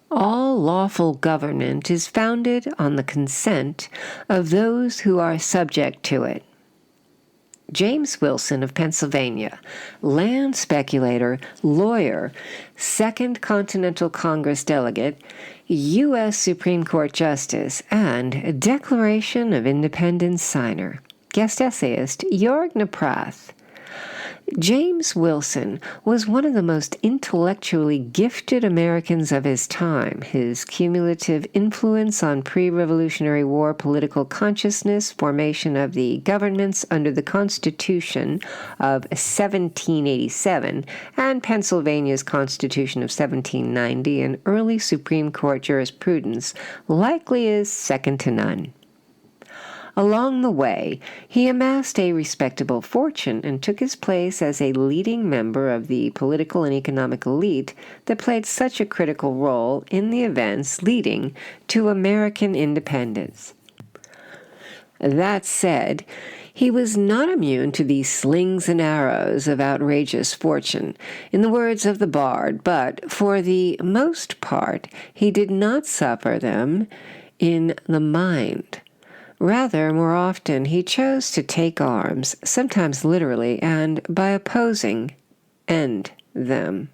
All lawful government is founded on the consent of those who are subject to it. James Wilson of Pennsylvania, land speculator, lawyer, Second Continental Congress delegate, U.S. Supreme Court Justice, and Declaration of Independence signer. Guest essayist Joerg Knipprath. James Wilson was one of the most intellectually gifted Americans of his time. His cumulative influence on pre-Revolutionary War political consciousness, formation of the governments under the Constitution of 1787, and Pennsylvania's Constitution of 1790, and early Supreme Court jurisprudence likely is second to none. Along the way, he amassed a respectable fortune and took his place as a leading member of the political and economic elite that played such a critical role in the events leading to American independence. That said, he was not immune to the slings and arrows of outrageous fortune, in the words of the bard, but for the most part, he did not suffer them in the mind. Rather, more often, he chose to take arms, sometimes literally, and by opposing, end them.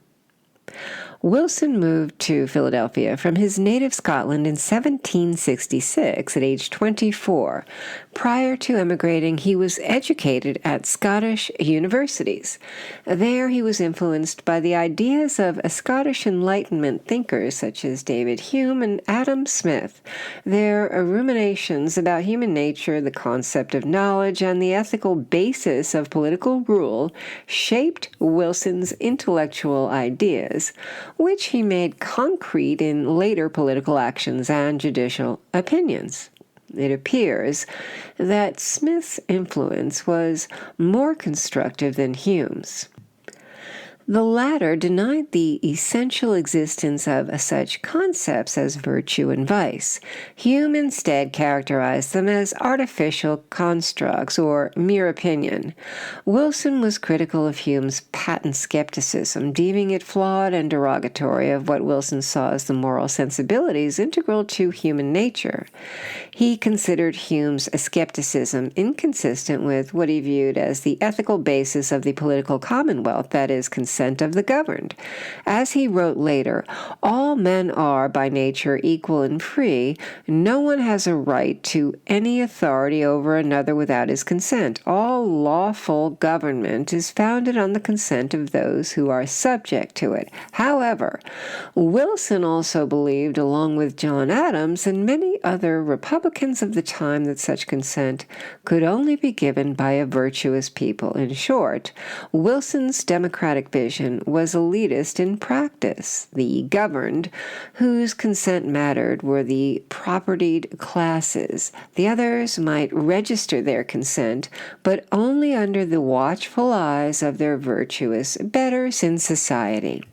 Wilson moved to Philadelphia from his native Scotland in 1766 at age 24. Prior to emigrating, he was educated at Scottish universities. There he was influenced by the ideas of Scottish Enlightenment thinkers such as David Hume and Adam Smith. Their ruminations about human nature, the concept of knowledge, and the ethical basis of political rule shaped Wilson's intellectual ideas, which he made concrete in later political actions and judicial opinions. It appears that Smith's influence was more constructive than Hume's. The latter denied the essential existence of such concepts as virtue and vice. Hume instead characterized them as artificial constructs or mere opinion. Wilson was critical of Hume's patent skepticism, deeming it flawed and derogatory of what Wilson saw as the moral sensibilities integral to human nature. He considered Hume's skepticism inconsistent with what he viewed as the ethical basis of the political commonwealth, that is, consent of the governed. As he wrote later, all men are by nature equal and free. No one has a right to any authority over another without his consent. All lawful government is founded on the consent of those who are subject to it. However, Wilson also believed, along with John Adams and many other Republicans of the time, that such consent could only be given by a virtuous people. In short, Wilson's democratic vision was elitist in practice. The governed, whose consent mattered, were the propertied classes. The others might register their consent, but only under the watchful eyes of their virtuous betters in society.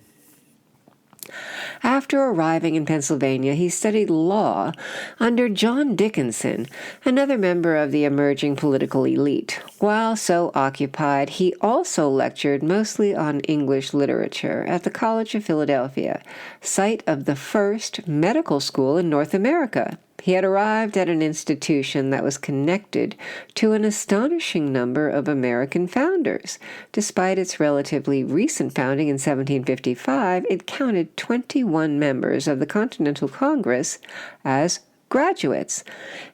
After arriving in Pennsylvania, he studied law under John Dickinson, another member of the emerging political elite. While so occupied, he also lectured mostly on English literature at the College of Philadelphia, site of the first medical school in North America. He had arrived at an institution that was connected to an astonishing number of American founders. Despite its relatively recent founding in 1755, it counted 21 members of the Continental Congress as graduates.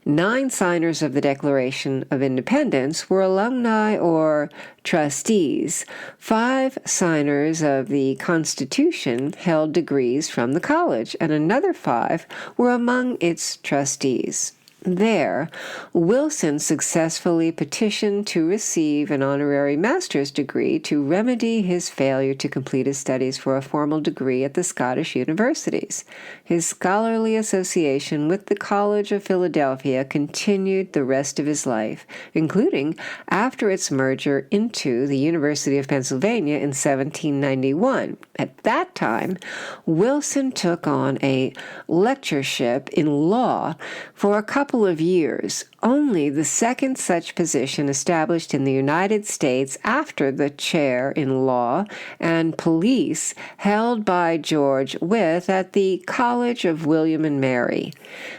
9 signers of the Declaration of Independence were alumni or trustees. 5 signers of the Constitution held degrees from the college, and another 5 were among its trustees. There, Wilson successfully petitioned to receive an honorary master's degree to remedy his failure to complete his studies for a formal degree at the Scottish universities. His scholarly association with the College of Philadelphia continued the rest of his life, including after its merger into the University of Pennsylvania in 1791. At that time, Wilson took on a lectureship in law for a couple couple of years, only the second such position established in the United States after the chair in law and police held by George Wythe at the College of William and Mary.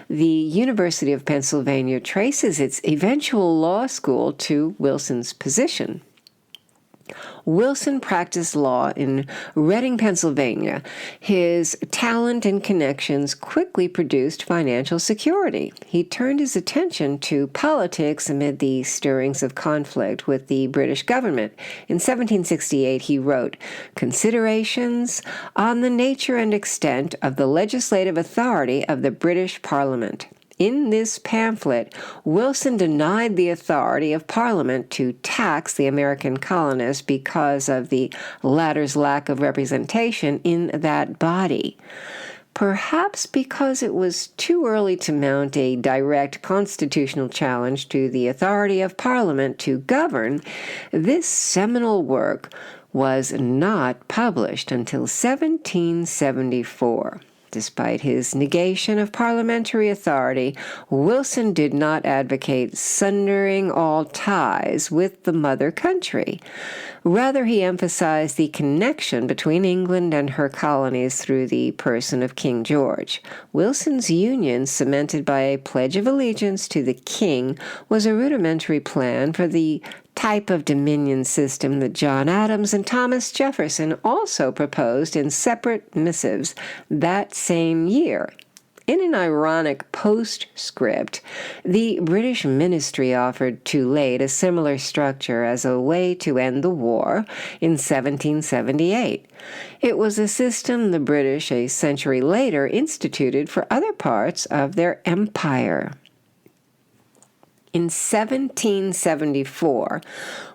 The University of Pennsylvania traces its eventual law school to Wilson's position. Wilson practiced law in Reading, Pennsylvania. His talent and connections quickly produced financial security. He turned his attention to politics amid the stirrings of conflict with the British government. In 1768, he wrote, "Considerations on the nature and extent of the legislative authority of the British Parliament." In this pamphlet, Wilson denied the authority of Parliament to tax the American colonists because of the latter's lack of representation in that body. Perhaps because it was too early to mount a direct constitutional challenge to the authority of Parliament to govern, this seminal work was not published until 1774. Despite his negation of parliamentary authority, Wilson did not advocate sundering all ties with the mother country. Rather, he emphasized the connection between England and her colonies through the person of King George. Wilson's union, cemented by a pledge of allegiance to the king, was a rudimentary plan for the type of dominion system that John Adams and Thomas Jefferson also proposed in separate missives that same year. In an ironic postscript, the British ministry offered too late a similar structure as a way to end the war in 1778. It was a system the British a century later instituted for other parts of their empire. In 1774,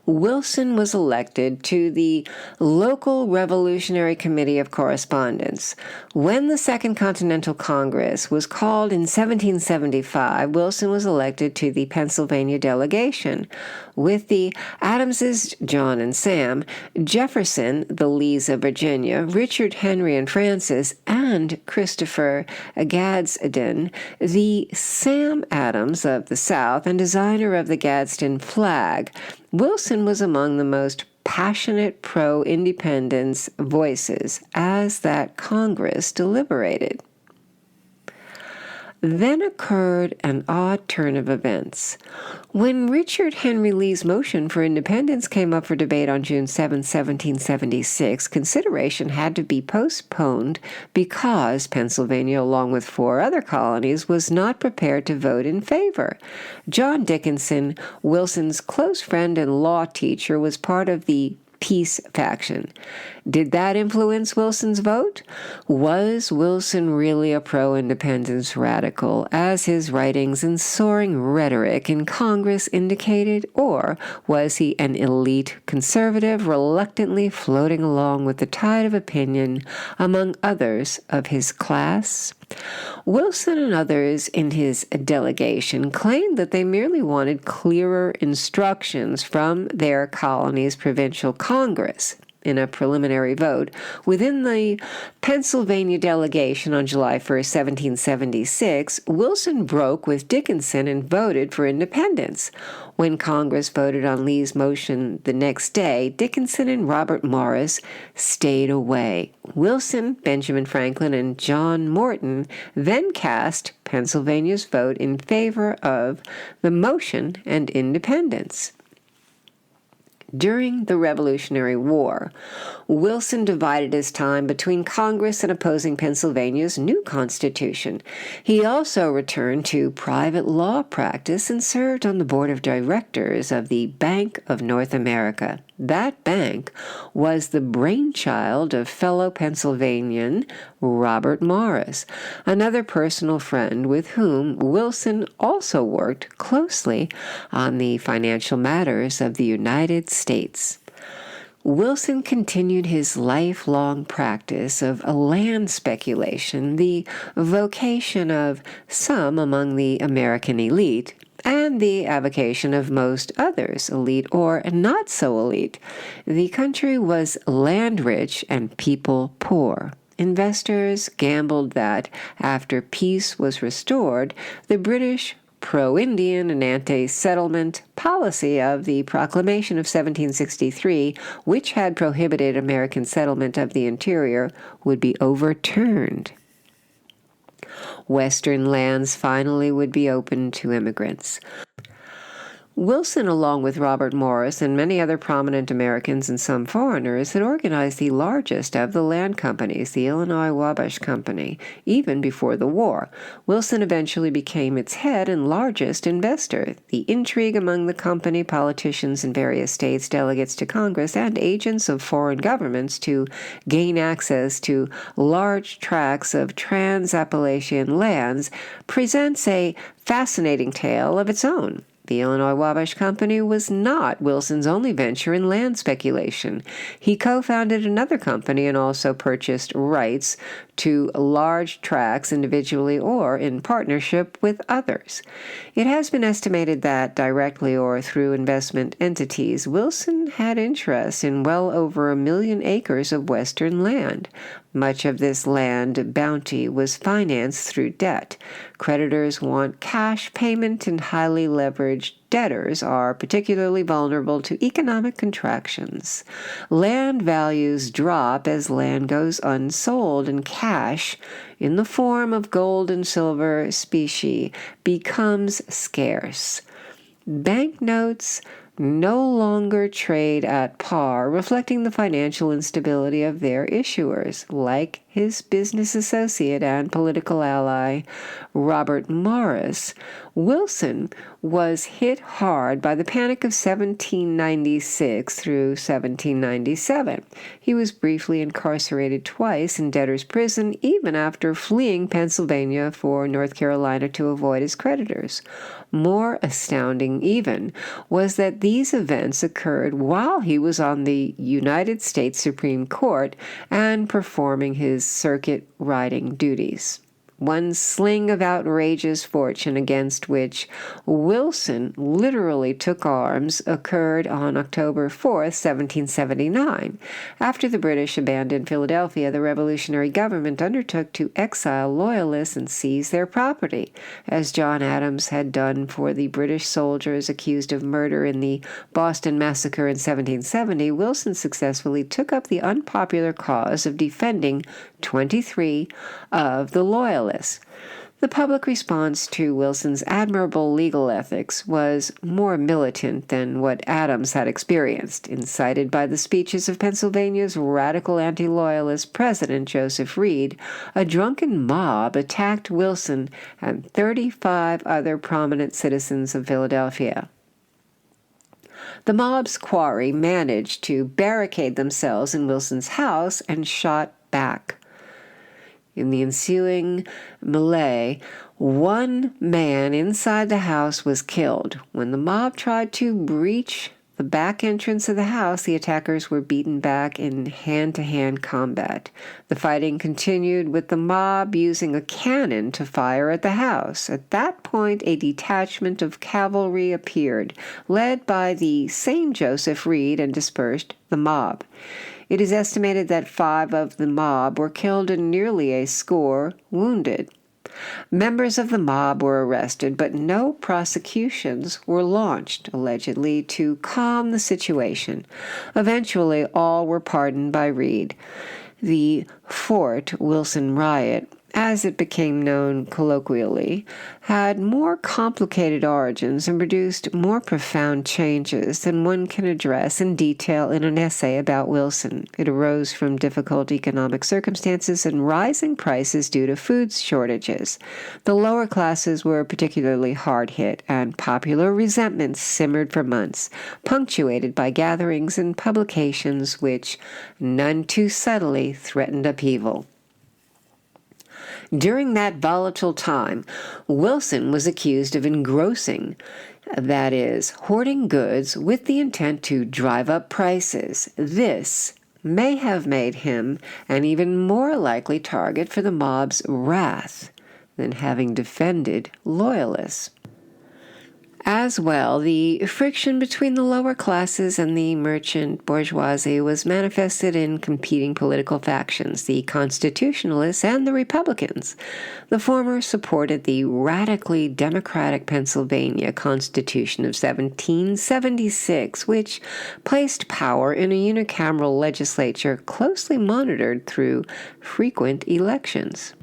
Wilson was elected to the local Revolutionary Committee of Correspondence. When the Second Continental Congress was called in 1775, Wilson was elected to the Pennsylvania delegation. With the Adamses, John and Sam, Jefferson, the Lees of Virginia, Richard Henry and Francis, and Christopher Gadsden, the Sam Adams of the South and designer of the Gadsden flag, Wilson was among the most passionate pro-independence voices as that Congress deliberated. Then occurred an odd turn of events. When Richard Henry Lee's motion for independence came up for debate on June 7, 1776, consideration had to be postponed because Pennsylvania, along with 4 other colonies, was not prepared to vote in favor. John Dickinson, Wilson's close friend and law teacher, was part of the peace faction. Did that influence Wilson's vote? Was Wilson really a pro-independence radical, as his writings and soaring rhetoric in Congress indicated, or was he an elite conservative reluctantly floating along with the tide of opinion among others of his class? Wilson and others in his delegation claimed that they merely wanted clearer instructions from their colony's provincial Congress. In a preliminary vote within the Pennsylvania delegation on July 1, 1776, Wilson broke with Dickinson and voted for independence. When Congress voted on Lee's motion the next day, Dickinson and Robert Morris stayed away. Wilson, Benjamin Franklin, and John Morton then cast Pennsylvania's vote in favor of the motion and independence. During the Revolutionary War, Wilson divided his time between Congress and opposing Pennsylvania's new Constitution. He also returned to private law practice and served on the board of directors of the Bank of North America. That bank was the brainchild of fellow Pennsylvanian Robert Morris, another personal friend with whom Wilson also worked closely on the financial matters of the United States. Wilson continued his lifelong practice of land speculation, the vocation of some among the American elite, and the avocation of most others, elite or not so elite. The country was land-rich and people poor. Investors gambled that, after peace was restored, the British pro-Indian and anti-settlement policy of the Proclamation of 1763, which had prohibited American settlement of the interior, would be overturned. Western lands finally would be open to immigrants. Wilson, along with Robert Morris and many other prominent Americans and some foreigners, had organized the largest of the land companies, the Illinois Wabash Company, even before the war. Wilson eventually became its head and largest investor. The intrigue among the company, politicians in various states, delegates to Congress, and agents of foreign governments to gain access to large tracts of trans-Appalachian lands presents a fascinating tale of its own. The Illinois Wabash Company was not Wilson's only venture in land speculation. He co-founded another company and also purchased rights to large tracts individually or in partnership with others. It has been estimated that, directly or through investment entities, Wilson had interest in well over 1 million acres of western land. Much of this land bounty was financed through debt. Creditors want cash payment, and highly leveraged debtors are particularly vulnerable to economic contractions. Land values drop as land goes unsold, and cash, in the form of gold and silver specie, becomes scarce. Banknotes no longer trade at par, reflecting the financial instability of their issuers. Like his business associate and political ally, Robert Morris, Wilson was hit hard by the Panic of 1796 through 1797. He was briefly incarcerated twice in debtor's prison, even after fleeing Pennsylvania for North Carolina to avoid his creditors. More astounding even was that these events occurred while he was on the United States Supreme Court and performing his circuit riding duties. One sling of outrageous fortune against which Wilson literally took arms occurred on October 4, 1779. After the British abandoned Philadelphia, the revolutionary government undertook to exile loyalists and seize their property. As John Adams had done for the British soldiers accused of murder in the Boston Massacre in 1770, Wilson successfully took up the unpopular cause of defending 23 of the loyalists. The public response to Wilson's admirable legal ethics was more militant than what Adams had experienced. Incited by the speeches of Pennsylvania's radical anti-loyalist president Joseph Reed, a drunken mob attacked Wilson and 35 other prominent citizens of Philadelphia. The mob's quarry managed to barricade themselves in Wilson's house and shot back. In the ensuing melee, one man inside the house was killed. When the mob tried to breach the back entrance of the house, the attackers were beaten back in hand-to-hand combat. The fighting continued, with the mob using a cannon to fire at the house. At that point, a detachment of cavalry appeared, led by the same Joseph Reed, and dispersed the mob. It is estimated that 5 of the mob were killed and nearly a score wounded. Members of the mob were arrested, but no prosecutions were launched, allegedly to calm the situation. Eventually, all were pardoned by Reed. The Fort Wilson Riot, as it became known colloquially, had more complicated origins and produced more profound changes than one can address in detail in an essay about Wilson. It arose from difficult economic circumstances and rising prices due to food shortages. The lower classes were particularly hard hit, and popular resentment simmered for months, punctuated by gatherings and publications which, none too subtly, threatened upheaval. During that volatile time, Wilson was accused of engrossing, that is, hoarding goods with the intent to drive up prices. This may have made him an even more likely target for the mob's wrath than having defended loyalists. As well, the friction between the lower classes and the merchant bourgeoisie was manifested in competing political factions, the Constitutionalists and the Republicans. The former supported the radically democratic Pennsylvania Constitution of 1776, which placed power in a unicameral legislature closely monitored through frequent elections.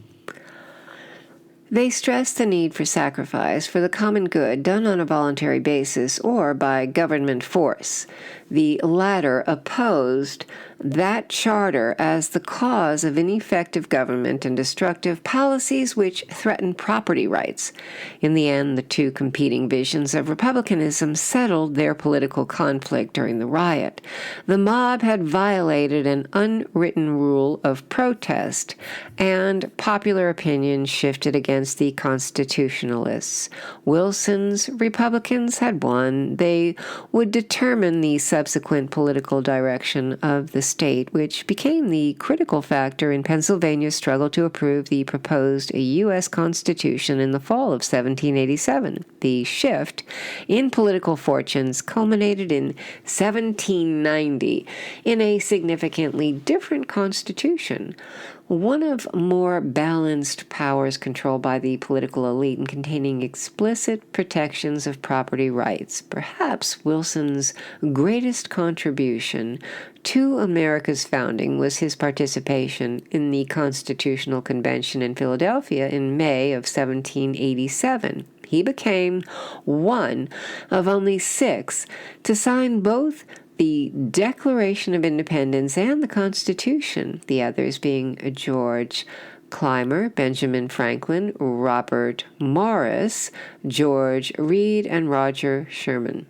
They stressed the need for sacrifice for the common good done on a voluntary basis or by government force. The latter opposed that charter as the cause of ineffective government and destructive policies which threatened property rights. In the end, the two competing visions of republicanism settled their political conflict during the riot. The mob had violated an unwritten rule of protest, and popular opinion shifted against the Constitutionalists. Wilson's Republicans had won. They would determine the subsequent political direction of the state, which became the critical factor in Pennsylvania's struggle to approve the proposed U.S. Constitution in the fall of 1787. The shift in political fortunes culminated in 1790 in a significantly different constitution, one of more balanced powers controlled by the political elite and containing explicit protections of property rights. Perhaps Wilson's greatest contribution to America's founding was his participation in the Constitutional Convention in Philadelphia in May of 1787. He became one of only 6 to sign both the Declaration of Independence and the Constitution, the others being George Clymer, Benjamin Franklin, Robert Morris, George Read, and Roger Sherman.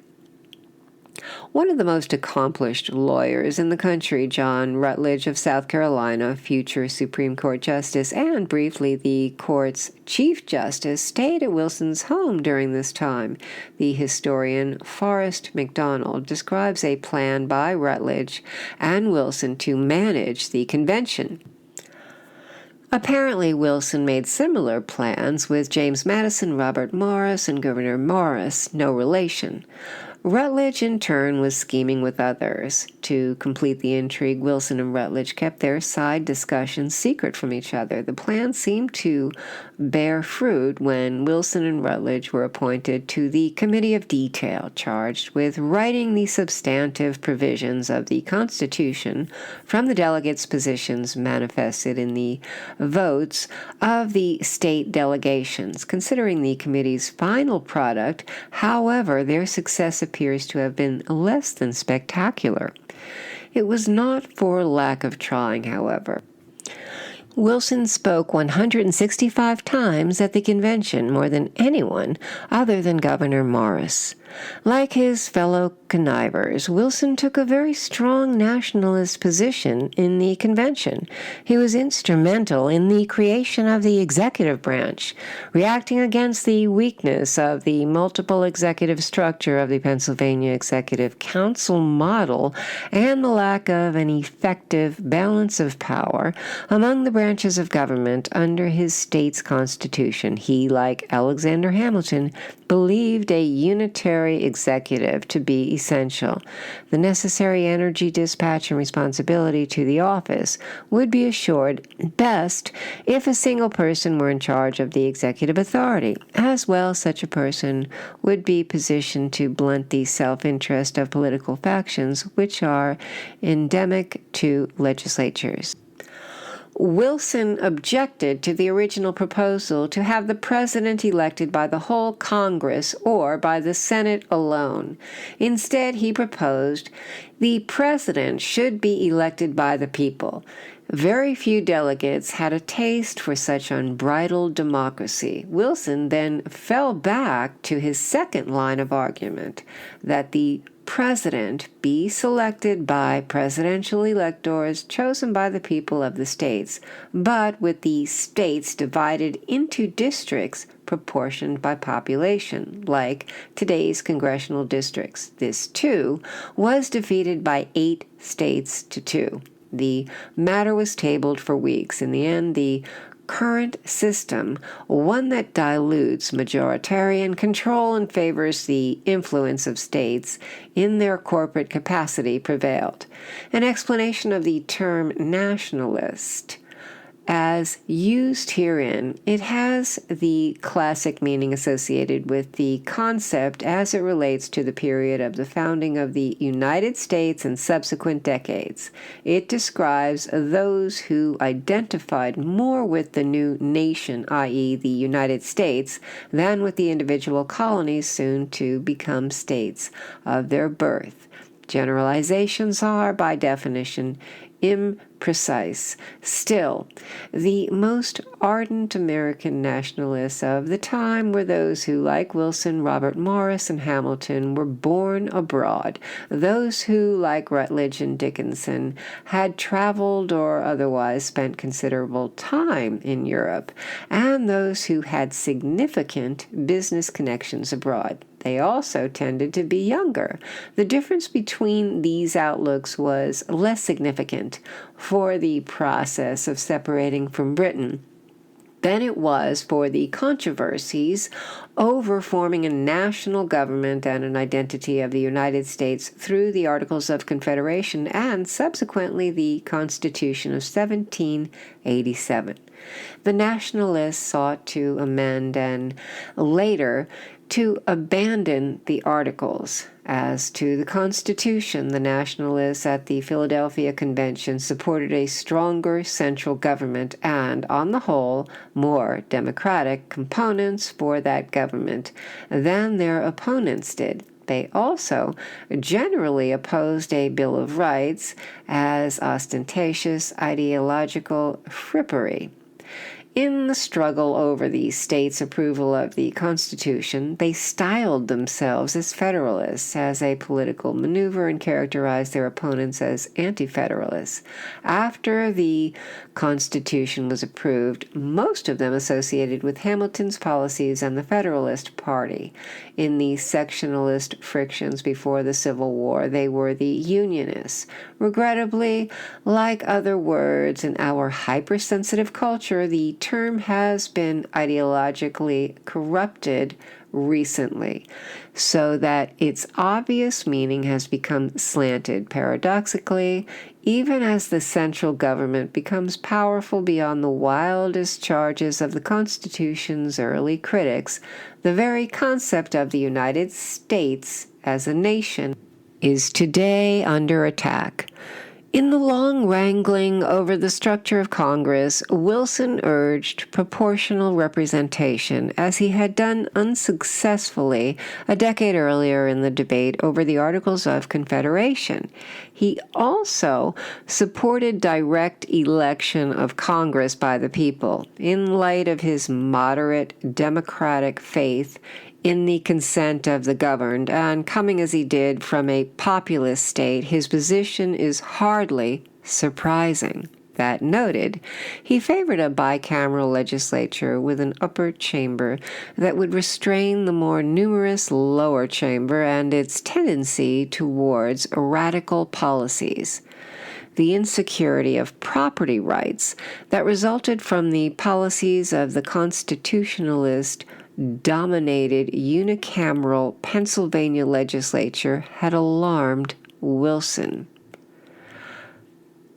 One of the most accomplished lawyers in the country, John Rutledge of South Carolina, future Supreme Court Justice and briefly the court's Chief Justice, stayed at Wilson's home during this time. The historian Forrest McDonald describes a plan by Rutledge and Wilson to manage the convention. Apparently, Wilson made similar plans with James Madison, Robert Morris, and Gouverneur Morris, no relation. Rutledge, in turn, was scheming with others. To complete the intrigue, Wilson and Rutledge kept their side discussions secret from each other. The plan seemed to bear fruit when Wilson and Rutledge were appointed to the Committee of Detail, charged with writing the substantive provisions of the Constitution from the delegates' positions manifested in the votes of the state delegations. Considering the committee's final product, however, their success appears to have been less than spectacular. It was not for lack of trying, however. Wilson spoke 165 times at the convention, more than anyone other than Gouverneur Morris. Like his fellow connivers, Wilson took a very strong nationalist position in the convention. He was instrumental in the creation of the executive branch, reacting against the weakness of the multiple executive structure of the Pennsylvania Executive Council model and the lack of an effective balance of power among the branches of government under his state's constitution. He, like Alexander Hamilton, believed a unitary executive to be essential. The necessary energy, dispatch, and responsibility to the office would be assured best if a single person were in charge of the executive authority. As well, such a person would be positioned to blunt the self-interest of political factions which are endemic to legislatures. Wilson objected to the original proposal to have the president elected by the whole Congress or by the Senate alone. Instead, he proposed the president should be elected by the people. Very few delegates had a taste for such unbridled democracy. Wilson then fell back to his second line of argument, that the president be selected by presidential electors chosen by the people of the states, but with the states divided into districts proportioned by population, like today's congressional districts. This, too, was defeated by 8 states to 2. The matter was tabled for weeks. In the end, the current system, one that dilutes majoritarian control and favors the influence of states in their corporate capacity, prevailed. An explanation of the term nationalist as used herein, it has the classic meaning associated with the concept as it relates to the period of the founding of the United States and subsequent decades. It describes those who identified more with the new nation, i.e., the United States, than with the individual colonies soon to become states of their birth. Generalizations are, by definition, imprecise. Still, the most ardent American nationalists of the time were those who, like Wilson, Robert Morris, and Hamilton, were born abroad, those who, like Rutledge and Dickinson, had traveled or otherwise spent considerable time in Europe, and those who had significant business connections abroad. They also tended to be younger. The difference between these outlooks was less significant for the process of separating from Britain than it was for the controversies over forming a national government and an identity of the United States through the Articles of Confederation and subsequently the Constitution of 1787. The nationalists sought to amend and later to abandon the Articles. As to the Constitution, the nationalists at the Philadelphia Convention supported a stronger central government and, on the whole, more democratic components for that government than their opponents did. They also generally opposed a Bill of Rights as ostentatious ideological frippery. In the struggle over the states' approval of the Constitution, they styled themselves as Federalists as a political maneuver and characterized their opponents as anti-Federalists. After the Constitution was approved, most of them associated with Hamilton's policies and the Federalist Party. In the sectionalist frictions before the Civil War, they were the Unionists. Regrettably, like other words in our hypersensitive culture, the term has been ideologically corrupted recently, so that its obvious meaning has become slanted. Paradoxically, even as the central government becomes powerful beyond the wildest charges of the Constitution's early critics, the very concept of the United States as a nation is today under attack. In the long wrangling over the structure of Congress, Wilson urged proportional representation, as he had done unsuccessfully a decade earlier in the debate over the Articles of Confederation. He also supported direct election of Congress by the people. In light of his moderate democratic faith in the consent of the governed, and coming as he did from a populist state, his position is hardly surprising. That noted, he favored a bicameral legislature with an upper chamber that would restrain the more numerous lower chamber and its tendency towards radical policies. The insecurity of property rights that resulted from the policies of the constitutionalist dominated unicameral Pennsylvania legislature had alarmed Wilson.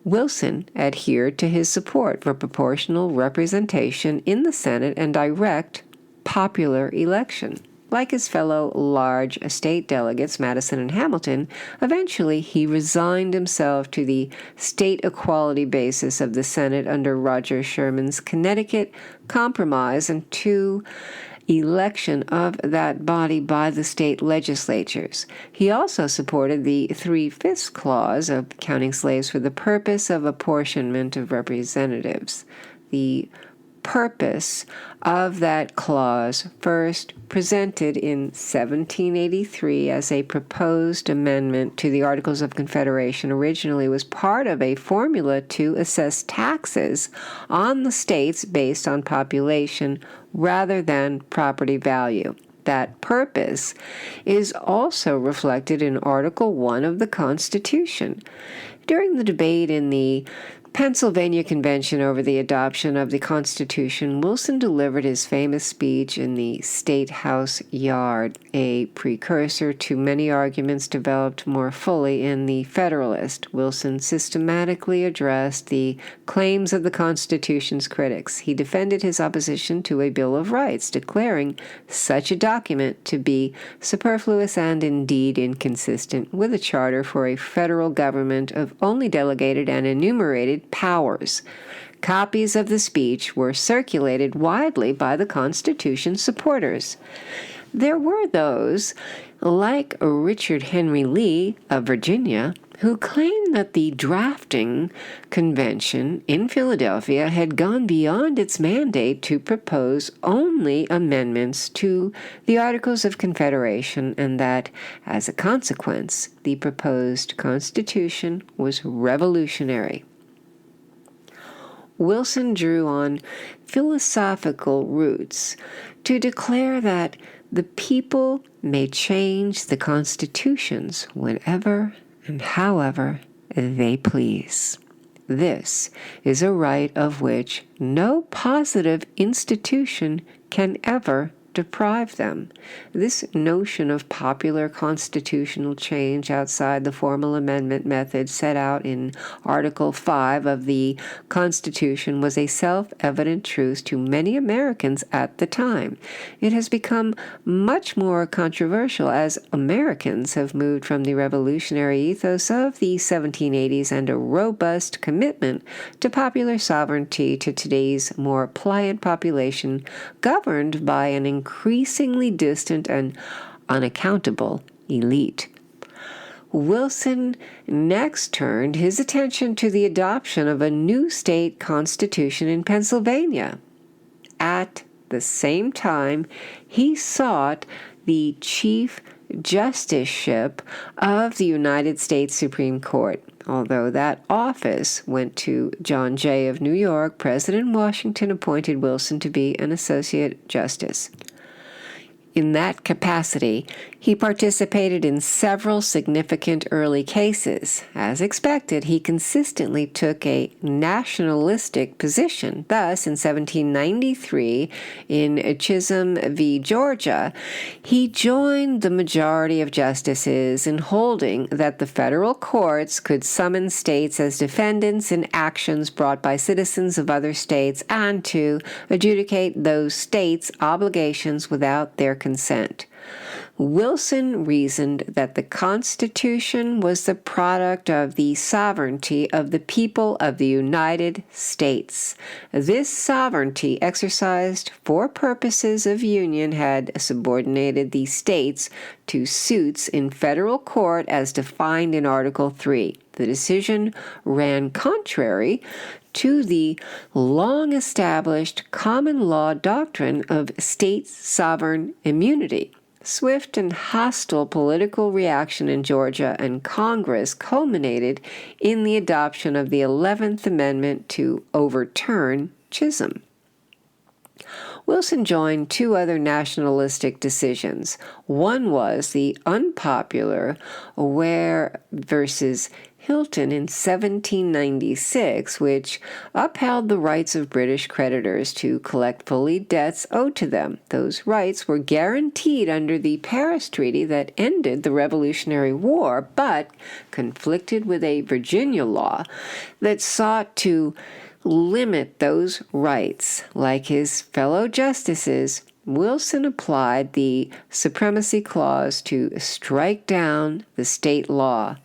Wilson adhered to his support for proportional representation in the Senate and direct popular election. Like his fellow large state delegates, Madison and Hamilton, eventually he resigned himself to the state equality basis of the Senate under Roger Sherman's Connecticut Compromise and to election of that body by the state legislatures. He also supported the 3/5 clause of counting slaves for the purpose of apportionment of representatives. The purpose of that clause, first presented in 1783 as a proposed amendment to the Articles of Confederation, originally was part of a formula to assess taxes on the states based on population rather than property value. That purpose is also reflected in Article 1 of the Constitution. During the debate in the Pennsylvania Convention over the adoption of the Constitution, Wilson delivered his famous speech in the State House yard, a precursor to many arguments developed more fully in the Federalist. Wilson systematically addressed the claims of the Constitution's critics. He defended his opposition to a Bill of Rights, declaring such a document to be superfluous and indeed inconsistent with a charter for a federal government of only delegated and enumerated powers. Copies of the speech were circulated widely by the Constitution's supporters. There were those, like Richard Henry Lee of Virginia, who claimed that the drafting convention in Philadelphia had gone beyond its mandate to propose only amendments to the Articles of Confederation, and that, as a consequence, the proposed Constitution was revolutionary. Wilson drew on philosophical roots to declare that the people may change the constitutions whenever and however they please. This is a right of which no positive institution can ever deprive them. This notion of popular constitutional change outside the formal amendment method set out in Article 5 of the Constitution was a self-evident truth to many Americans at the time. It has become much more controversial as Americans have moved from the revolutionary ethos of the 1780s and a robust commitment to popular sovereignty to today's more pliant population governed by an increasingly distant and unaccountable elite. Wilson next turned his attention to the adoption of a new state constitution in Pennsylvania. At the same time, he sought the Chief Justiceship of the United States Supreme Court. Although that office went to John Jay of New York, President Washington appointed Wilson to be an Associate Justice. In that capacity, he participated in several significant early cases. As expected, he consistently took a nationalistic position. Thus, in 1793, in Chisholm v. Georgia, he joined the majority of justices in holding that the federal courts could summon states as defendants in actions brought by citizens of other states and to adjudicate those states' obligations without their consent. Wilson reasoned that the Constitution was the product of the sovereignty of the people of the United States. This sovereignty, exercised for purposes of union, had subordinated the states to suits in federal court as defined in Article 3. The decision ran contrary to the long-established common law doctrine of state sovereign immunity. Swift and hostile political reaction in Georgia and Congress culminated in the adoption of the 11th Amendment to overturn Chisholm. Wilson joined two other nationalistic decisions. One was the unpopular Ware versus Hilton in 1796, which upheld the rights of British creditors to collect fully debts owed to them. Those rights were guaranteed under the Paris Treaty that ended the Revolutionary War, but conflicted with a Virginia law that sought to limit those rights. Like his fellow justices, Wilson applied the Supremacy Clause to strike down the state law.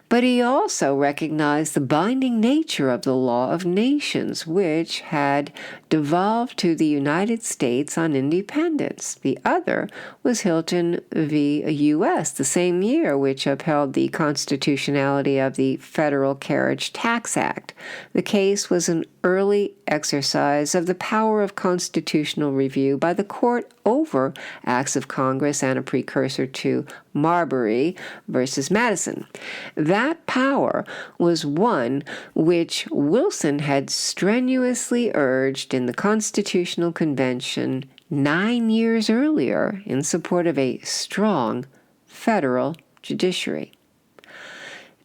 But he also recognized the binding nature of the law of nations, which had devolved to the United States on independence. The other was Hilton v. U.S., the same year, which upheld the constitutionality of the Federal Carriage Tax Act. The case was an early exercise of the power of constitutional review by the court over acts of Congress and a precursor to Marbury versus Madison. That power was one which Wilson had strenuously urged in the Constitutional Convention 9 years earlier in support of a strong federal judiciary.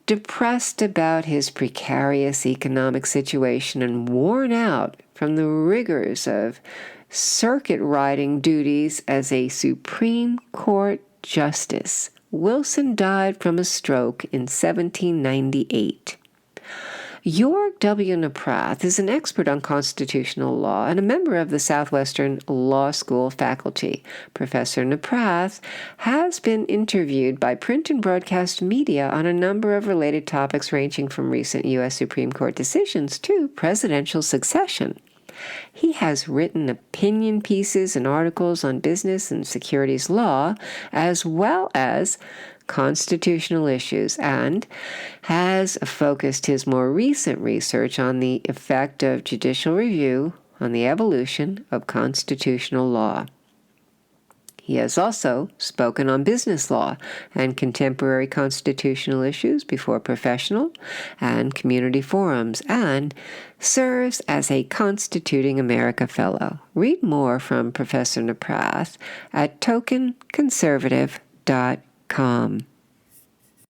depressed about his precarious economic situation and worn out from the rigors of circuit riding duties as a Supreme Court justice, Wilson died from a stroke in 1798. Joerg W. Knipprath is an expert on constitutional law and a member of the Southwestern Law School faculty. Professor Knipprath has been interviewed by print and broadcast media on a number of related topics ranging from recent U.S. Supreme Court decisions to presidential succession. He has written opinion pieces and articles on business and securities law, as well as constitutional issues, and has focused his more recent research on the effect of judicial review on the evolution of constitutional law. He has also spoken on business law and contemporary constitutional issues before professional and community forums, and serves as a Constituting America Fellow. Read more from Professor Knipprath at tokenconservative.com.